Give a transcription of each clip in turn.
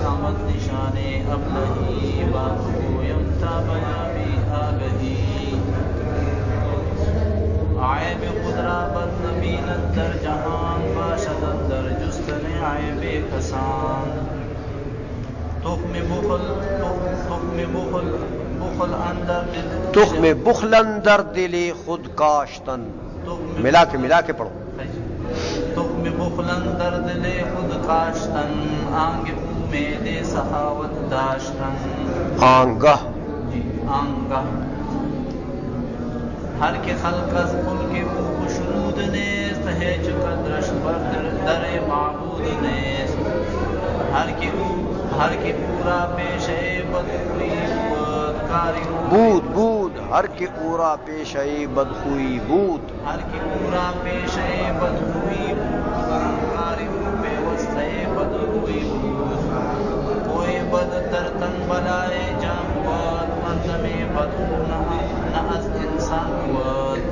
آمد نشان ابلہی بات گویم تا بیابی آگہی عیب خدرا بد نبینت در جہان باشد اندر جستن عیب کسان تخم بخل اندر دل خود کاشتن، ملا کے پڑھو. تخم بخل اندر دل خود کاشتن، آنگ امید سخاوت داشتن. آنگہ آنگہ ہر کے خلق از کل کے او خشنود نیست، ہے چقدرش بر در معبود نیست. ہر کے پورا پیشے بدخوئی بدکاری بود ہر کے پورا پیشے بدخوئی بود، ہر کے پورا پیشے بدخوئی بدکاری بے وسطے بدخوئی بود. کوئی بد در تن بلائے جام بود، مردم بدخو نہ از انسان بود.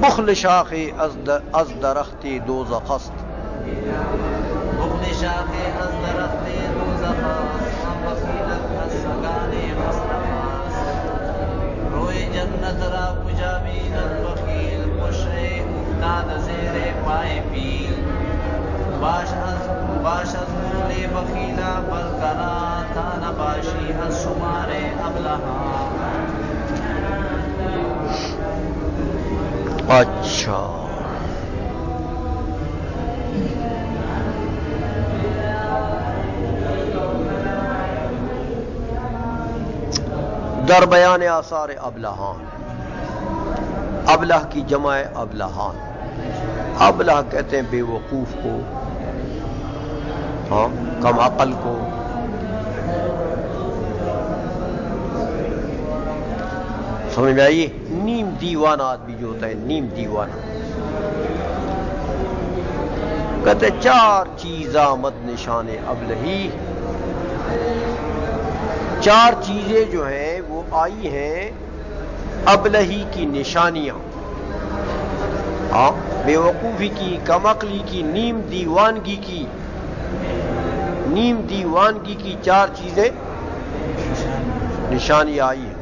بخل شاخ از درخت دوزخ است، بخل شاخ از درخت دوزخ است، بخیلت از سگان مصطفی. روی جنت را کجا بیند بخیل، مشرے افتاد زیر پای پیل. باش از مول بخیلا برقرار، تا نباشی از شمار ابلہا. اچھا در بیان آثار ابلہان. ابلہ کی جمع ہے ابلہان. ابلہ کہتے ہیں بے وقوف کو، ہاں کم عقل کو. سمجھ میں آئیے؟ نیم دیوانہ آدمی جو ہوتا ہے، نیم دیوانہ. کہتے چار چیز آمد نشان ابلہی. چار چیزیں جو ہیں وہ آئی ہیں ابلہی کی نشانیاں. ہاں بے وقوفی کی، کم عقلی کی، نیم دیوانگی کی. نیم دیوانگی کی چار چیزیں نشانیاں آئی ہیں.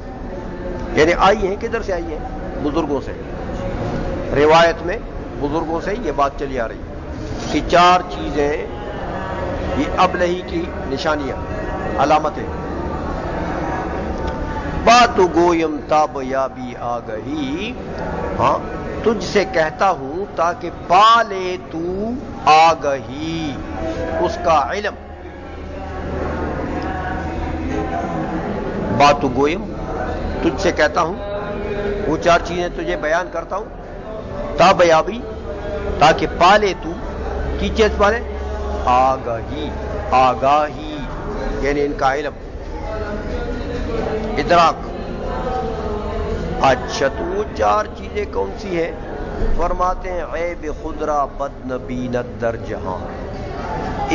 یعنی آئی ہیں کدھر سے آئی ہیں؟ بزرگوں سے. روایت میں بزرگوں سے یہ بات چلی آ رہی ہے کہ چار چیزیں یہ ابلہی کی نشانیاں، علامتیں. بات گویم تاب یابی آگہی، ہاں تجھ سے کہتا ہوں تاکہ پالے تو آگہی، اس کا علم. بات گویم تجھ سے کہتا ہوں، وہ چار چیزیں تجھے بیان کرتا ہوں. تاب یابی تاکہ پالے تو، کی چیز پالے؟ آگہی، آگاہی یعنی ان کا علم، ادراک. اچھا تو وہ چار چیزیں کون سی ہیں؟ فرماتے ہیں عیب خدرا بد نبینت در جہاں.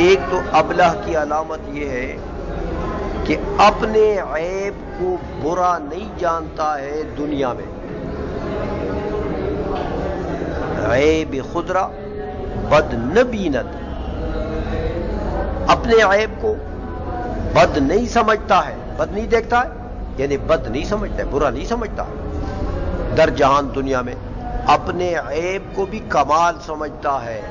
ایک تو ابلہ کی علامت یہ ہے کہ اپنے عیب کو برا نہیں جانتا ہے دنیا میں. عیب خدرا بد نبینت، اپنے عیب کو بد نہیں سمجھتا ہے. بد نہیں دیکھتا ہے یعنی بد نہیں سمجھتا ہے، برا نہیں سمجھتا ہے. در جہان دنیا میں اپنے عیب کو بھی کمال سمجھتا ہے.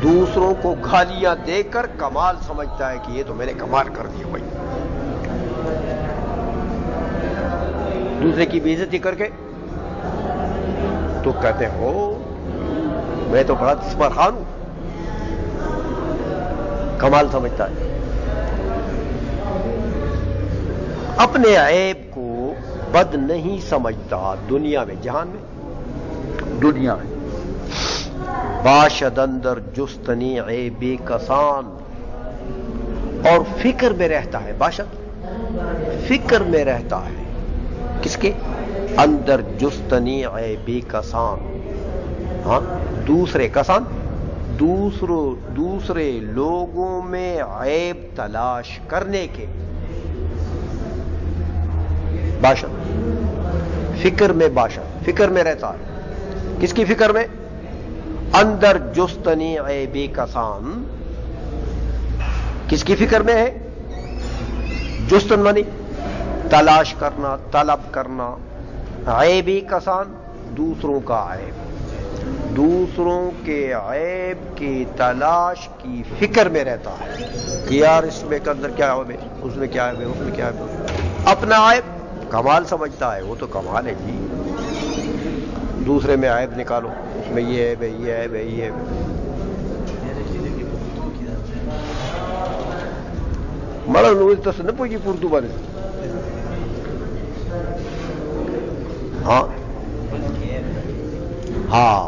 دوسروں کو گالیاں دے کر کمال سمجھتا ہے کہ یہ تو میں نے کمال کر دیا بھائی. دوسرے کی بے عزتی کر کے تو کہتے ہو میں تو بڑا دسمر خان ہوں، کمال سمجھتا ہے. اپنے عیب کو بد نہیں سمجھتا دنیا میں، جہان میں، دنیا میں. باشد اندر جستنی عیب کسان، اور فکر میں رہتا ہے. باشد فکر میں رہتا ہے کس کے؟ اندر جستنی عیب کسان. ہاں دوسرے کسان، دوسرے لوگوں میں عیب تلاش کرنے کے. باشد فکر میں، باشد فکر میں رہتا ہے. کس کی فکر میں؟ اندر جستنی عیب کسان، کس کی فکر میں ہے؟ جستن منی تلاش کرنا، طلب کرنا، عیب کسان دوسروں کا عیب، دوسروں کے عیب کی تلاش کی فکر میں رہتا ہے کہ یار اس میں کے اندر کیا ہے، اس میں کیا ہے، اس میں کیا ہے، اپنا عیب کمال سمجھتا ہے، وہ تو کمال ہے جی، دوسرے میں عیب نکالو، اس میں یہ ہے، یہ ہے، یہ ہے۔ مرض نوز تس نہ پوچھی پردو بنے ہاں ہاں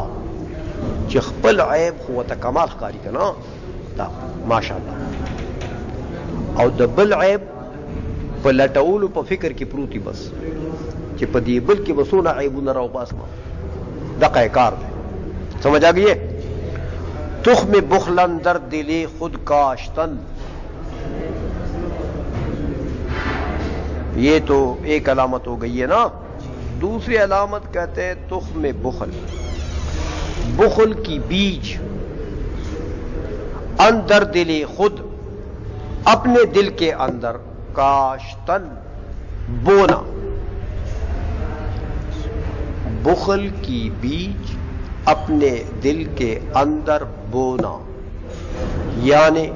چې خپل عیب خو ته کمال ښکاري که نه دا ماشاءالله، او د بل عیب په لټولو په فکر کې پروتي بس چې په دې بل کې به څونه عیبونه راوباسمه، دغه کار دی، سمجھ آ گئی ہے؟ تخم بخلن در دل خود کاشتن، یہ تو ایک علامت ہو گئی ہے نا، دوسری علامت کہتے ہیں تخم بخل، بخل کی بیج اندر دل خود، اپنے دل کے اندر، کاشتن بونا، بخل کی بیج اپنے دل کے اندر بونا، یعنی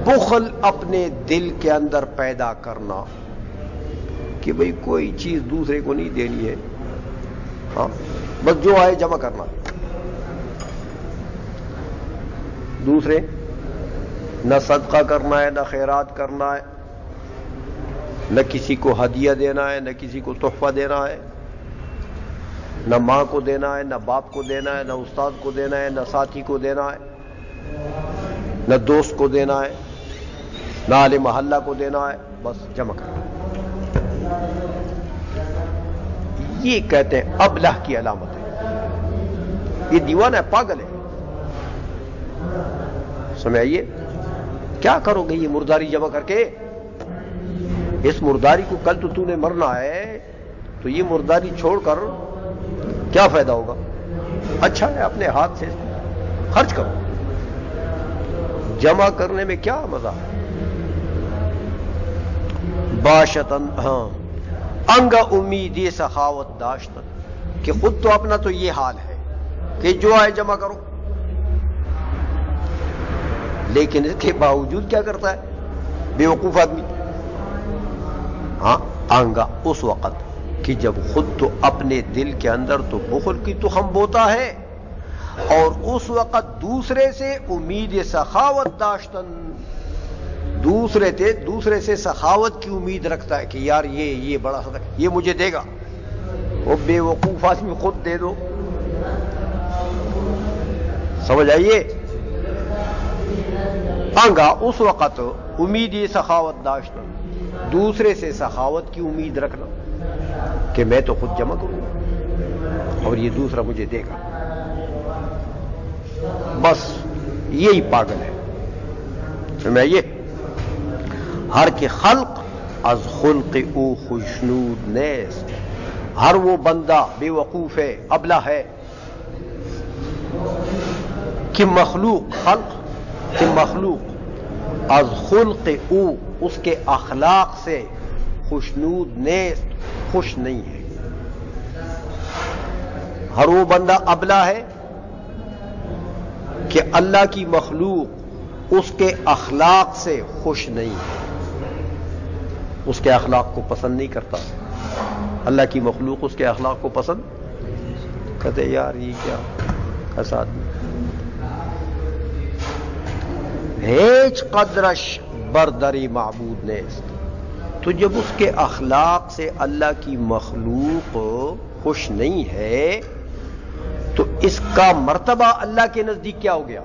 بخل اپنے دل کے اندر پیدا کرنا کہ بھئی کوئی چیز دوسرے کو نہیں دینی ہے، ہاں بس جو آئے جمع کرنا، دوسرے نہ صدقہ کرنا ہے، نہ خیرات کرنا ہے، نہ کسی کو ہدیہ دینا ہے، نہ کسی کو تحفہ دینا ہے، نہ ماں کو دینا ہے، نہ باپ کو دینا ہے، نہ استاد کو دینا ہے، نہ ساتھی کو دینا ہے، نہ دوست کو دینا ہے، نہ اہل محلہ کو دینا ہے، بس جمع کرنا۔ یہ کہتے ہیں ابلہ کی علامت ہے، یہ دیوانہ ہے، پاگل ہے، سمجھائیے کیا کرو گے یہ مرداری جمع کر کے؟ اس مرداری کو کل تو نے مرنا ہے، تو یہ مرداری چھوڑ کر کیا فائدہ ہوگا؟ اچھا ہے اپنے ہاتھ سے خرچ کرو، جمع کرنے میں کیا مزہ ہے؟ باشتن، ہاں انگ امیدی سخاوت داشتن، کہ خود تو اپنا تو یہ حال ہے کہ جو آئے جمع کرو، لیکن اس کے باوجود کیا کرتا ہے بے وقوف آدمی؟ ہاں آنگا اس وقت کہ جب خود تو اپنے دل کے اندر تو بخل کی تخم بوتا ہے، اور اس وقت دوسرے سے امید سخاوت داشتن، دوسرے سے سخاوت کی امید رکھتا ہے کہ یار یہ بڑا یہ مجھے دے گا، وہ بے وقوف آدمی خود دے دو، سمجھ آئیے؟ آنگا اس وقت امید سخاوت داشتن، دوسرے سے سخاوت کی امید رکھنا کہ میں تو خود جمع کروں گا اور یہ دوسرا مجھے دے گا، بس یہی پاگل ہے، سمجھائیے؟ ہر کے خلق از خلق او خوشنود نیست، ہر وہ بندہ بے وقوف ہے، ابلہ ہے کہ مخلوق از خلق او، اس کے اخلاق سے، خوشنود نیست، خوش نہیں ہے، ہر وہ بندہ ابلہ ہے کہ اللہ کی مخلوق اس کے اخلاق سے خوش نہیں ہے، اس کے اخلاق کو پسند نہیں کرتا، اللہ کی مخلوق اس کے اخلاق کو پسند کہتے یار یہ کیا ایسا آدمی، ہیچ قدرش بردری معبود نیست، تو جب اس کے اخلاق سے اللہ کی مخلوق خوش نہیں ہے تو اس کا مرتبہ اللہ کے نزدیک کیا ہو گیا؟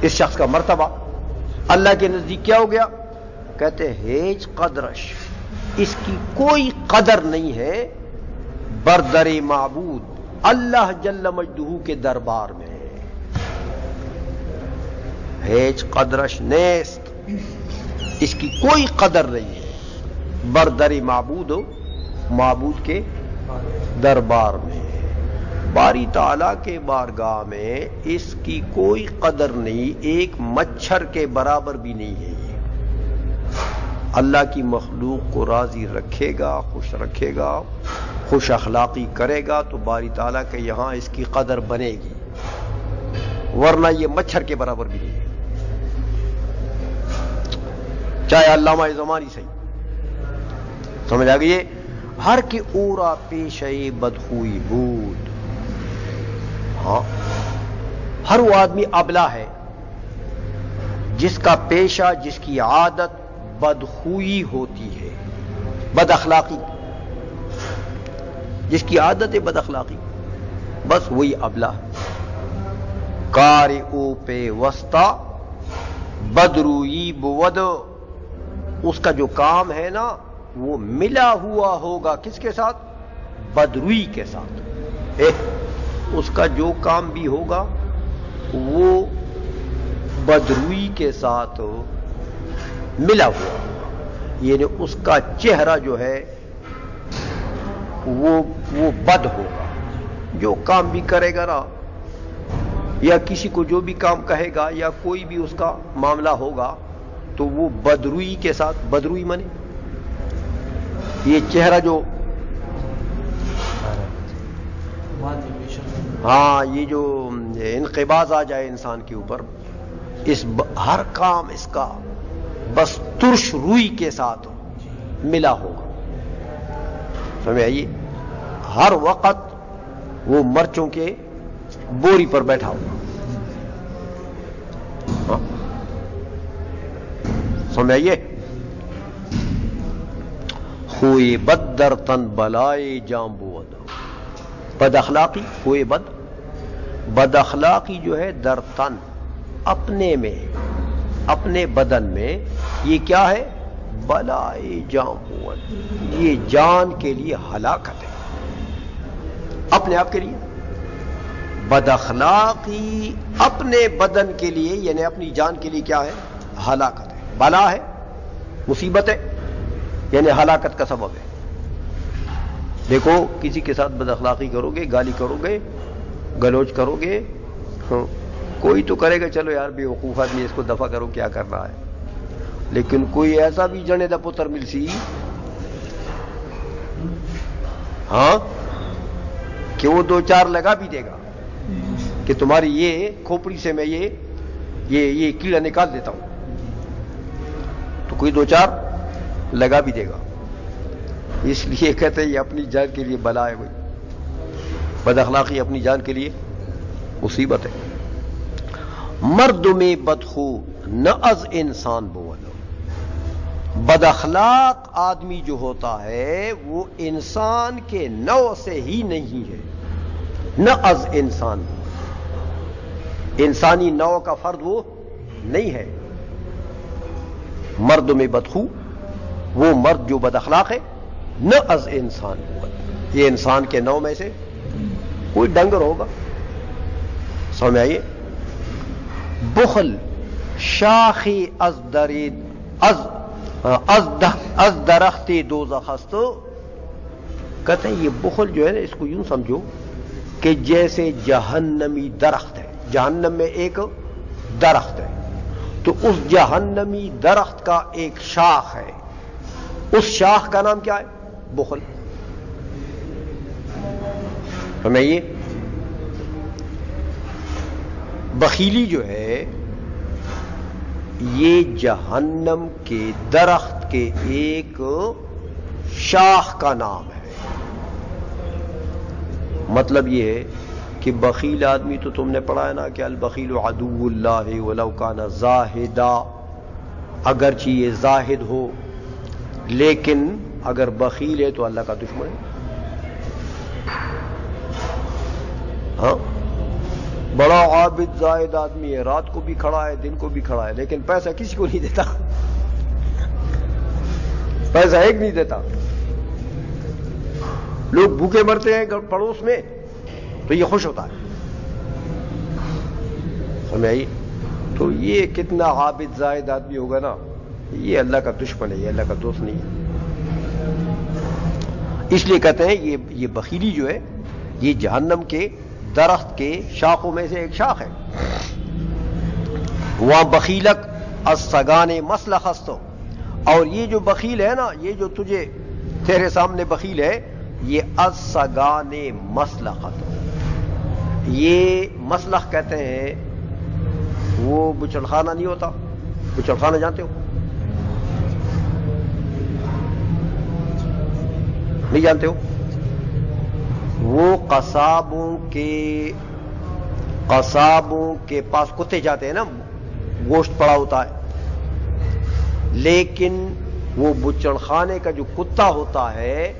اس شخص کا مرتبہ اللہ کے نزدیک کیا ہو گیا؟ کہتے ہیچ قدرش، اس کی کوئی قدر نہیں ہے، بردری معبود، اللہ جل مجدہ کے دربار میں، ہیچ قدرش نیست، اس کی کوئی قدر نہیں ہے، بردری معبود ہو، معبود کے دربار میں، باری تعالیٰ کے بارگاہ میں اس کی کوئی قدر نہیں، ایک مچھر کے برابر بھی نہیں ہے یہ۔ اللہ کی مخلوق کو راضی رکھے گا، خوش رکھے گا، خوش اخلاقی کرے گا تو باری تعالیٰ کے یہاں اس کی قدر بنے گی، ورنہ یہ مچھر کے برابر بھی نہیں ہے، چاہے علامہ زمانی صحیح۔ سمجھ آ گئی؟ ہر کی اورا پیشے بدخوئی بود، ہاں ہر وہ آدمی ابلا ہے جس کا پیشہ، جس کی عادت بدخوئی ہوتی ہے، بد اخلاقی، جس کی عادت ہے بد اخلاقی، بس وہی ابلا ہے۔ قارئ پہ وسطی بدروئی بود، اس کا جو کام ہے نا وہ ملا ہوا ہوگا کس کے ساتھ؟ بدروئی کے ساتھ۔ اس کا جو کام بھی ہوگا وہ بدروئی کے ساتھ ملا ہوا ہوگا، یعنی اس کا چہرہ جو ہے وہ بد ہوگا، جو کام بھی کرے گا نا، یا کسی کو جو بھی کام کہے گا یا کوئی بھی اس کا معاملہ ہوگا تو وہ بدروئی کے ساتھ، بدروئی مانے یہ چہرہ جو، ہاں یہ جو انقباض آ جائے انسان کے اوپر، اس ہر کام اس کا بس ترش روئی کے ساتھ ملا ہوگا، سمجھ آئیے؟ ہر وقت وہ مرچوں کے بوری پر بیٹھا ہوگا، ہاں سمجھ آئیے؟ خوئے بد در تن بلائے جام بود، بد اخلاقی، خوئے بد اخلاقی جو ہے در تن، اپنے میں، اپنے بدن میں، یہ کیا ہے؟ بلائے جام بود، یہ جان کے لیے ہلاکت ہے، اپنے آپ کے لیے۔ بد اخلاقی اپنے بدن کے لیے یعنی اپنی جان کے لیے کیا ہے؟ ہلاکت ہے، بلا ہے، مصیبت ہے، یعنی ہلاکت کا سبب ہے۔ دیکھو کسی کے ساتھ بد اخلاقی کرو گے، گالی کرو گے، گلوچ کرو گے، کوئی تو کرے گا چلو یار بے وقوف آدمی، اس کو دفع کرو، کیا کر رہا ہے، لیکن کوئی ایسا بھی جنے دا پتر مل سی، ہاں کہ وہ دو چار لگا بھی دے گا کہ تمہاری یہ کھوپڑی سے میں یہ کیڑا نکال دیتا ہوں، تو کوئی دو چار لگا بھی دے گا، اس لیے کہتے ہیں یہ اپنی جان کے لیے بلا ہے، کوئی بد اخلاقی اپنی جان کے لیے مصیبت ہے۔ مرد میں بدخو نہ از انسان بولو، بد اخلاق آدمی جو ہوتا ہے وہ انسان کے نوع سے ہی نہیں ہے، نہ از انسان، انسانی نوع کا فرد وہ نہیں ہے۔ مرد میں بدخو، وہ مرد جو بد اخلاق ہے، نہ از انسان، یہ انسان کے نوع میں سے کوئی ڈنگر ہوگا، سمجھ آئیے؟ بخل شاخی از درید از درخت دوزخ است، کہتے ہیں یہ بخل جو ہے نا، اس کو یوں سمجھو کہ جیسے جہنمی درخت ہے، جہنم میں ایک درخت ہے، تو اس جہنمی درخت کا ایک شاخ ہے، اس شاخ کا نام کیا ہے؟ بخل، سمجھئے؟ بخیلی جو ہے یہ جہنم کے درخت کے ایک شاخ کا نام ہے۔ مطلب یہ ہے کہ بخیل آدمی تو تم نے پڑھا ہے نا کہ البخیل عدو اللہ ولو کان زاہدا، اگرچہ یہ زاہد ہو لیکن اگر بخیل ہے تو اللہ کا دشمن ہے۔ ہاں بڑا عابد زاہد آدمی ہے، رات کو بھی کھڑا ہے، دن کو بھی کھڑا ہے، لیکن پیسہ کسی کو نہیں دیتا، پیسہ ایک نہیں دیتا، لوگ بھوکے مرتے ہیں پڑوس میں تو یہ خوش ہوتا ہے، سمجھ آئی؟ تو یہ کتنا عابد زاہد آدمی ہوگا نا، یہ اللہ کا دشمن ہے، یہ اللہ کا دوست نہیں ہے۔ اس لیے کہتے ہیں یہ بخیلی جو ہے یہ جہنم کے درخت کے شاخوں میں سے ایک شاخ ہے. وہاں بخیلک السگان مسلخ ہستو، اور یہ جو بخیل ہے نا، یہ جو تجھے تیرے سامنے بخیل ہے، یہ السگان مسلخت، یہ مسلخ کہتے ہیں وہ بچڑ خانہ نہیں ہوتا؟ بچڑ خانہ جانتے ہو؟ نہیں جانتے ہو؟ وہ قصابوں کے پاس کتے جاتے ہیں نا، گوشت پڑا ہوتا ہے، لیکن وہ بچڑ خانے کا جو کتا ہوتا ہے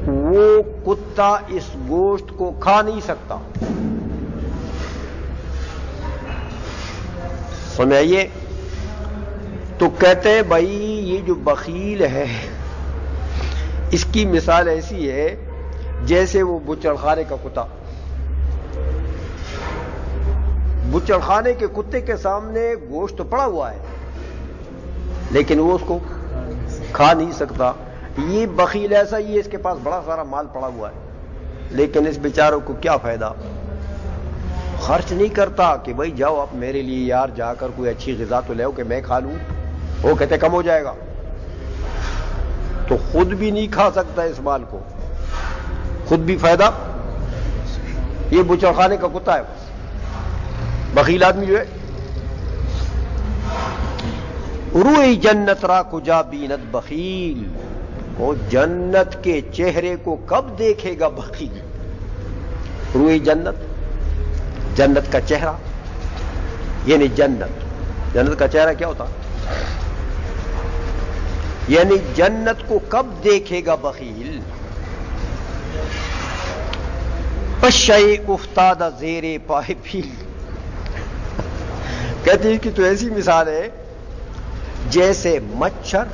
وہ کتا اس گوشت کو کھا نہیں سکتا. سمجھائیے. تو کہتے ہیں بھائی یہ جو بخیل ہے اس کی مثال ایسی ہے جیسے وہ بچڑ خانے کا کتا. بچڑ خانے کے کتے کے سامنے گوشت پڑا ہوا ہے لیکن وہ اس کو کھا نہیں سکتا. یہ بخیل ایسا ہی ہے، اس کے پاس بڑا سارا مال پڑا ہوا ہے لیکن اس بیچاروں کو کیا فائدہ، خرچ نہیں کرتا کہ بھائی جاؤ آپ میرے لیے یار جا کر کوئی اچھی غذا تو لے کہ میں کھا لوں. وہ کہتے کم ہو جائے گا، تو خود بھی نہیں کھا سکتا اس مال کو، خود بھی فائدہ. یہ بچڑ خانے کا کتا ہے بخیل آدمی جو ہے. روئی جنت را کجا بینت بخیل، وہ جنت کے چہرے کو کب دیکھے گا بخیل. روئی جنت کا چہرہ، یعنی جنت کا چہرہ کیا ہوتا، یعنی جنت کو کب دیکھے گا بخیل. پشے افتادہ زیر پائے پیل، کہتے ہیں کہ تو ایسی مثال ہے جیسے مچھر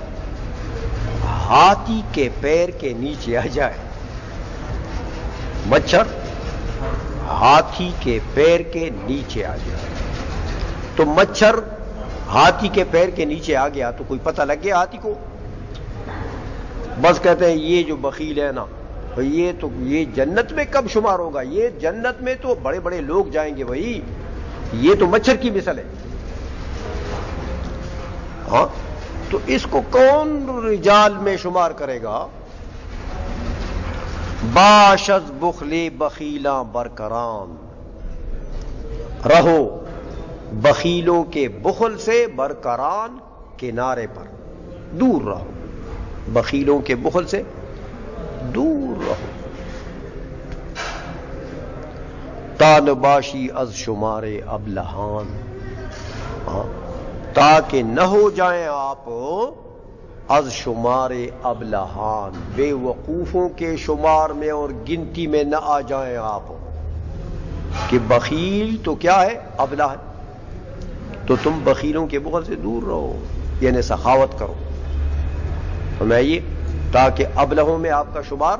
ہاتھی کے پیر کے نیچے آ جائے. مچھر ہاتھی کے پیر کے نیچے آ جائے. تو مچھر ہاتھی کے پیر کے نیچے آ گیا تو کوئی پتہ لگ گیا ہاتھی کو. بس کہتے ہیں یہ جو بخیل ہے نا، یہ جنت میں کب شمار ہوگا، یہ جنت میں تو بڑے بڑے لوگ جائیں گے بھائی، یہ تو مچھر کی مثل ہے. ہاں تو اس کو کون رجال میں شمار کرے گا. باشد بخلی بخیلاں برقران، رہو بخیلوں کے بخل سے برقران، کنارے پر دور رہو، بخیلوں کے بخل سے دور رہو. تان باشی از شمار ابلہان، تاکہ نہ ہو جائیں آپ از شمار ابلہان، بے وقوفوں کے شمار میں اور گنتی میں نہ آ جائیں آپ. کہ بخیل تو کیا ہے، ابلہ ہے. تو تم بخیلوں کے بخل سے دور رہو، یعنی سخاوت کرو. سمجھائیے، تاکہ ابلہوں میں آپ کا شمار